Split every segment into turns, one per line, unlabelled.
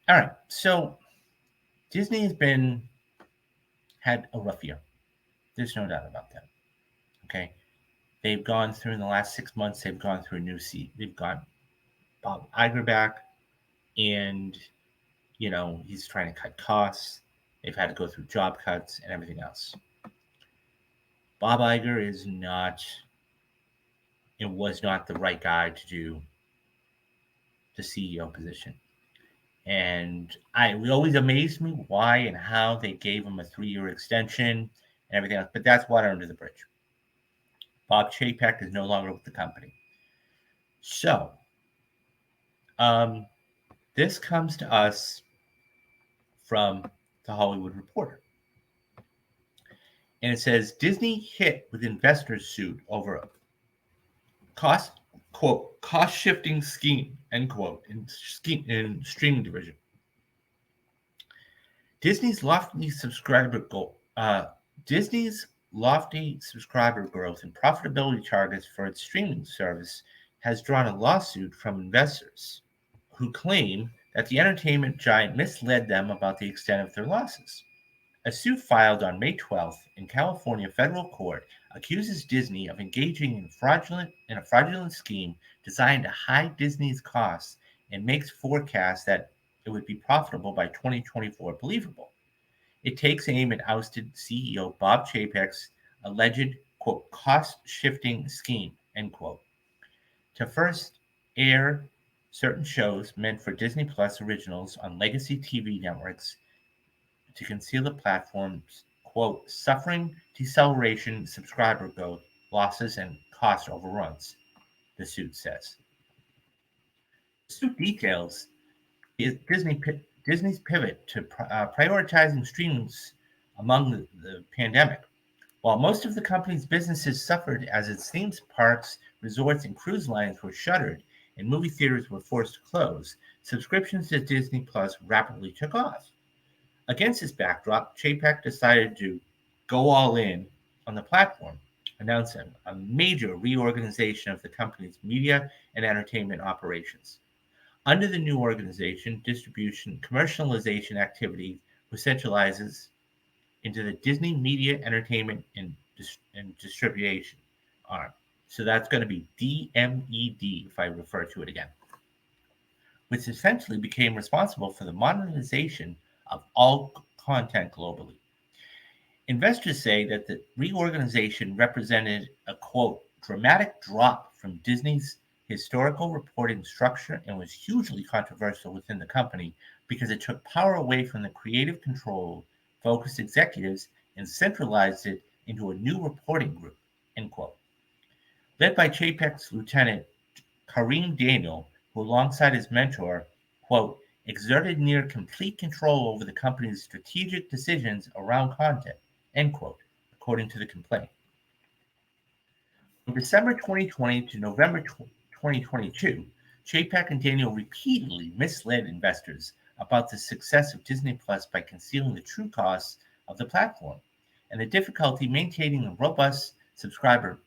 All right. So Disney had a rough year. There's no doubt about that. Okay. They've gone through in the last 6 months. They've gone through a new seat. They've got Bob Iger back, and he's trying to cut costs. They've had to go through job cuts and everything else. Bob Iger is not and was not the right guy to do the CEO position. And it always amazed me why and how they gave him a 3-year extension and everything else. But that's water under the bridge. Bob Chapek is no longer with the company. So, um, this comes to us from the Hollywood Reporter. And it says Disney hit with investors sued over a cost, quote, cost shifting scheme, end quote, in streaming division. Disney's lofty subscriber goal. Disney's lofty subscriber growth and profitability targets for its streaming service has drawn a lawsuit from investors who claim that the entertainment giant misled them about the extent of their losses. A suit filed on May 12th in California federal court accuses Disney of engaging in a fraudulent scheme designed to hide Disney's costs and makes forecasts that it would be profitable by 2024 believable. It takes aim at ousted CEO Bob Chapek's alleged, quote, cost shifting scheme, end quote, to first air certain shows meant for Disney Plus originals on legacy TV networks to conceal the platform's, quote, suffering deceleration, subscriber growth, losses, and cost overruns, the suit says. The suit details Disney's pivot to prioritizing streams among the pandemic. While most of the company's businesses suffered as its themes parks, resorts, and cruise lines were shuttered and movie theaters were forced to close, subscriptions to Disney Plus rapidly took off. Against this backdrop, Chapek decided to go all in on the platform, announcing a major reorganization of the company's media and entertainment operations. Under the new organization, distribution commercialization activity was centralizes into the Disney Media Entertainment and Distribution arm. So that's going to be DMED if I refer to it again, which essentially became responsible for the monetization of all content globally. Investors say that the reorganization represented a, quote, dramatic drop from Disney's historical reporting structure and was hugely controversial within the company because it took power away from the creative control focused executives and centralized it into a new reporting group, end quote. Led by Chapek's lieutenant, Kareem Daniel, who alongside his mentor, quote, exerted near complete control over the company's strategic decisions around content, end quote, according to the complaint. From December 2020 to November 2022, Chapek and Daniel repeatedly misled investors about the success of Disney Plus by concealing the true costs of the platform and the difficulty maintaining a robust subscriber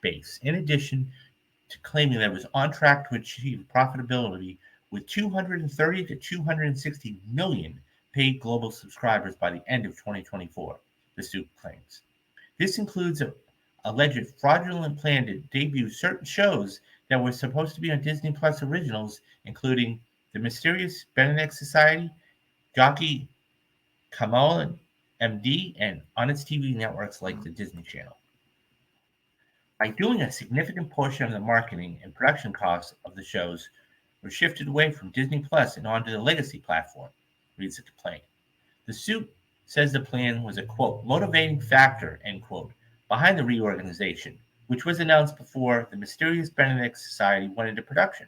base, in addition to claiming that it was on track to achieve profitability with 230 to 260 million paid global subscribers by the end of 2024, the suit claims. This includes an alleged fraudulent plan to debut certain shows that were supposed to be on Disney Plus originals, including The Mysterious Benedict Society, Jockey Kamal MD, and on its TV networks like the Disney Channel. By doing a significant portion of the marketing and production costs of the shows were shifted away from Disney Plus and onto the legacy platform, reads the complaint. The suit says the plan was a, quote, motivating factor, end quote, behind the reorganization, which was announced before the Mysterious Benedict Society went into production.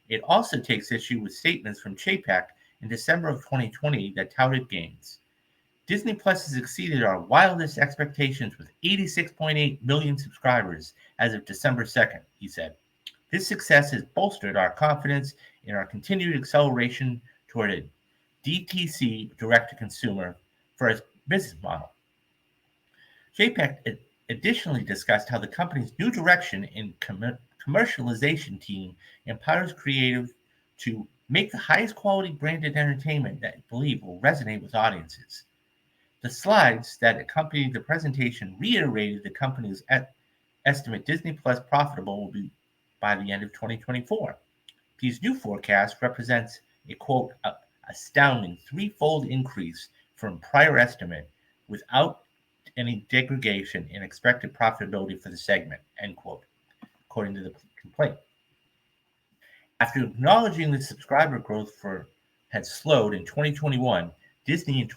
It also takes issue with statements from Chapek in December of 2020 that touted gains. Disney Plus has exceeded our wildest expectations with 86.8 million subscribers as of December 2nd, he said. This success has bolstered our confidence in our continued acceleration toward a DTC, direct-to-consumer, first business model. Chapek additionally discussed how the company's new direction in commercialization team empowers creative to make the highest quality branded entertainment that I believe will resonate with audiences. The slides that accompanied the presentation reiterated the company's estimate Disney Plus profitable will be by the end of 2024. These new forecasts represents a quote astounding threefold increase from prior estimate without any degradation in expected profitability for the segment, end quote, according to the complaint. After acknowledging that subscriber growth had slowed in 2021, Disney in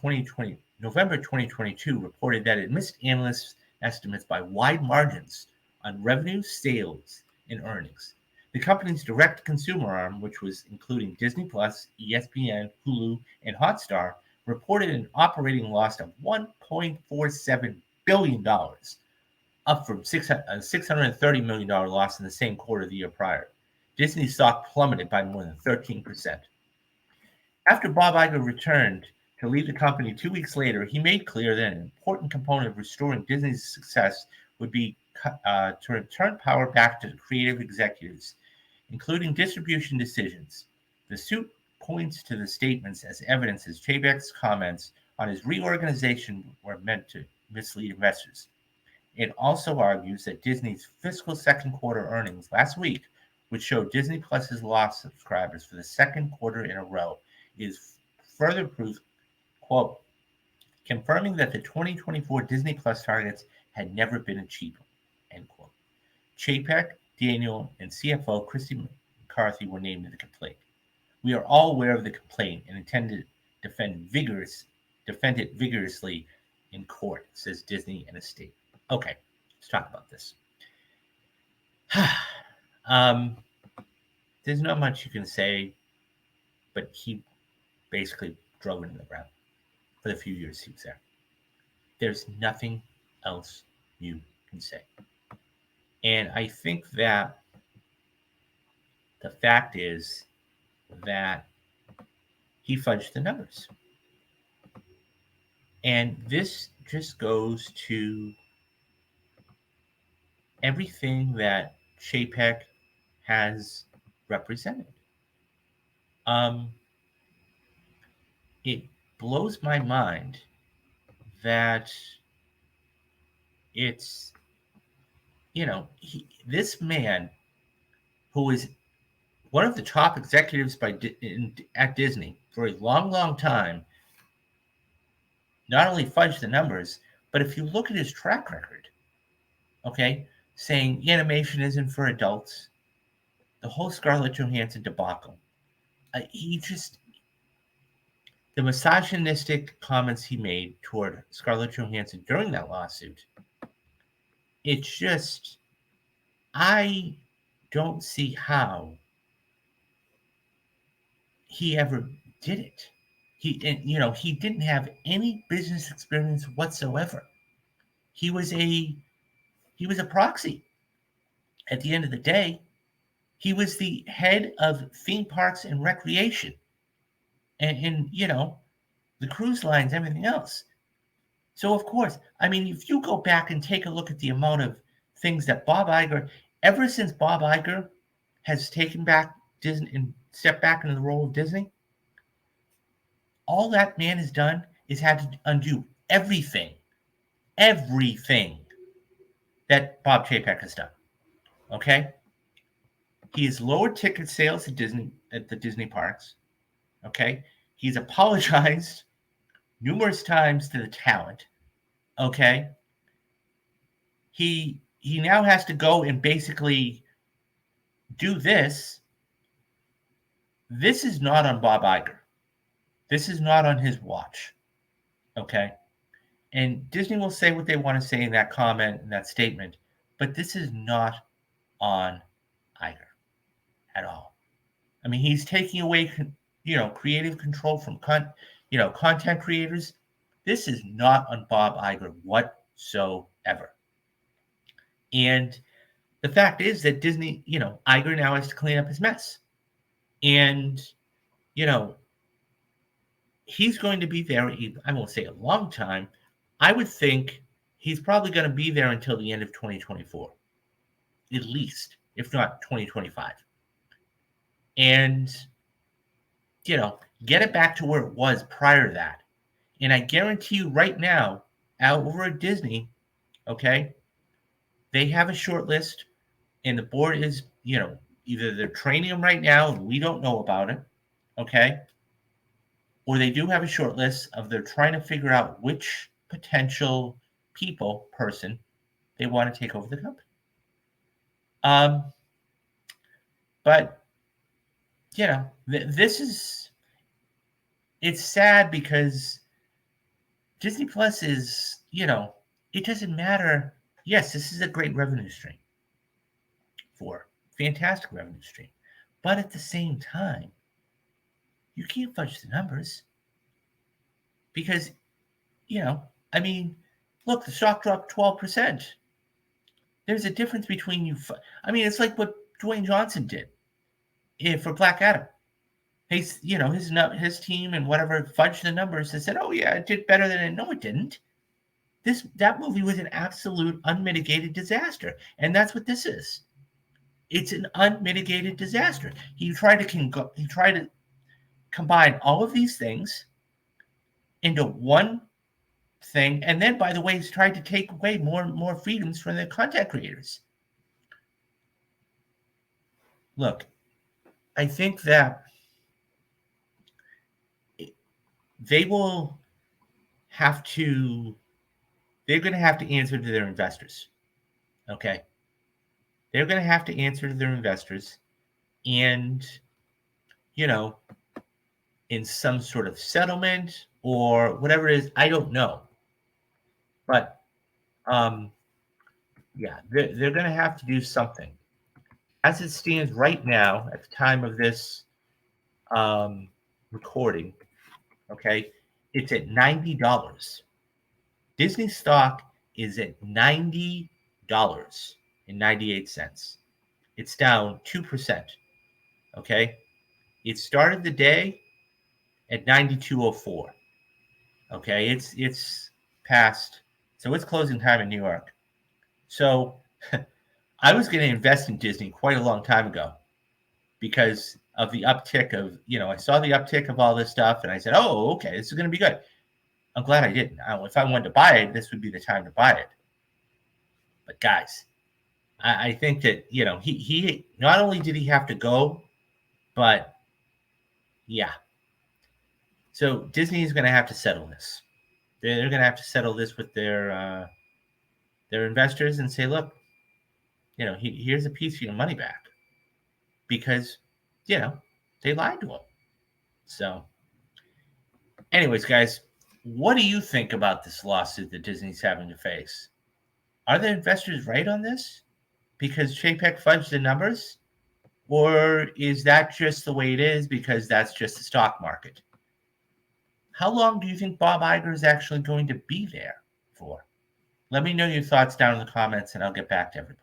November 2022 reported that it missed analysts' estimates by wide margins on revenue, sales, and earnings. The company's direct-to-consumer arm, which was including Disney Plus, ESPN, Hulu, and Hotstar, reported an operating loss of $1.47 billion, up from a $630 million loss in the same quarter the year prior. Disney's stock plummeted by more than 13%. After Bob Iger returned to lead the company 2 weeks later, he made clear that an important component of restoring Disney's success would be to return power back to the creative executives, including distribution decisions. The suit points to the statements as evidence as Chapek's comments on his reorganization were meant to mislead investors. It also argues that Disney's fiscal second quarter earnings last week, which showed Disney Plus's lost subscribers for the second quarter in a row, is further proof, quote, confirming that the 2024 Disney Plus targets had never been achievable, end quote. Chapek, Daniel, and CFO Christy McCarthy were named in the complaint. We are all aware of the complaint and intend to defend it vigorously in court, says Disney in a statement. Okay, let's talk about this. There's not much you can say, but he basically drove it in the ground for the few years he was there. There's nothing else you can say. And I think that the fact is that he fudged the numbers. And this just goes to everything that Chapek has represented. It blows my mind that it's, this man who is one of the top executives at Disney for a long, long time, not only fudged the numbers, but if you look at his track record, okay, saying animation isn't for adults, the whole Scarlett Johansson debacle, the misogynistic comments he made toward Scarlett Johansson during that lawsuit, it's just, I don't see how he ever did it. He didn't have any business experience whatsoever. He was a proxy. At the end of the day, he was the head of theme parks and recreation, and the cruise lines, everything else. So of course, if you go back and take a look at the amount of things that Bob Iger, ever since Bob Iger has taken back Disney and stepped back into the role of Disney, all that man has done is had to undo everything that Bob Chapek has done. Okay? He has lowered ticket sales at the Disney parks. Okay? He's apologized numerous times to the talent. Okay? He now has to go and basically do this. This is not on Bob Iger. This is not on his watch. Okay? And Disney will say what they want to say in that comment, in that statement, but this is not on Iger at all. He's taking away, creative control from, content creators. This is not on Bob Iger whatsoever. And the fact is that Disney, Iger now has to clean up his mess. And, he's going to be there, I won't say a long time. I would think he's probably going to be there until the end of 2024, at least, if not 2025. And get it back to where it was prior to that. And I guarantee you right now, out over at Disney, okay, they have a short list, and the board is, either they're training them right now and we don't know about it, okay, or they do have a short list of they're trying to figure out which potential person they want to take over the company. But this is, it's sad because Disney Plus is, it doesn't matter. Yes, this is a great revenue stream, fantastic revenue stream, but at the same time, you can't fudge the numbers because, I mean, look, the stock dropped 12%. There's a difference between you. It's like what Dwayne Johnson did for Black Adam. His team and whatever fudged the numbers and said, "Oh yeah, it did better than it." No, it didn't. That movie was an absolute unmitigated disaster, and that's what this is. It's an unmitigated disaster. He tried to combine all of these things into one thing, and then, by the way, he's tried to take away more and more freedoms from the content creators. Look, I think that they're going to have to answer to their investors. Okay. They're going to have to answer to their investors, and, in some sort of settlement or whatever it is, I don't know. But, yeah, they're going to have to do something. As it stands right now, at the time of this recording, okay, it's at $90. Disney stock is at $90.98. It's down 2%. Okay, it started the day at 92.04. Okay, it's past, so it's closing time in New York. So I was going to invest in Disney quite a long time ago because of the uptick of, I saw the uptick of all this stuff and I said, oh, okay, this is going to be good. I'm glad I didn't. If I wanted to buy it, this would be the time to buy it. But guys, I think that, he not only did he have to go, but yeah. So Disney is going to have to settle this. They're going to have to settle this with their investors and say, look, here's a piece of your money back because, they lied to them. So anyways, guys, what do you think about this lawsuit that Disney's having to face? Are the investors right on this because Chapek fudged the numbers? Or is that just the way it is because that's just the stock market? How long do you think Bob Iger is actually going to be there for? Let me know your thoughts down in the comments and I'll get back to everybody.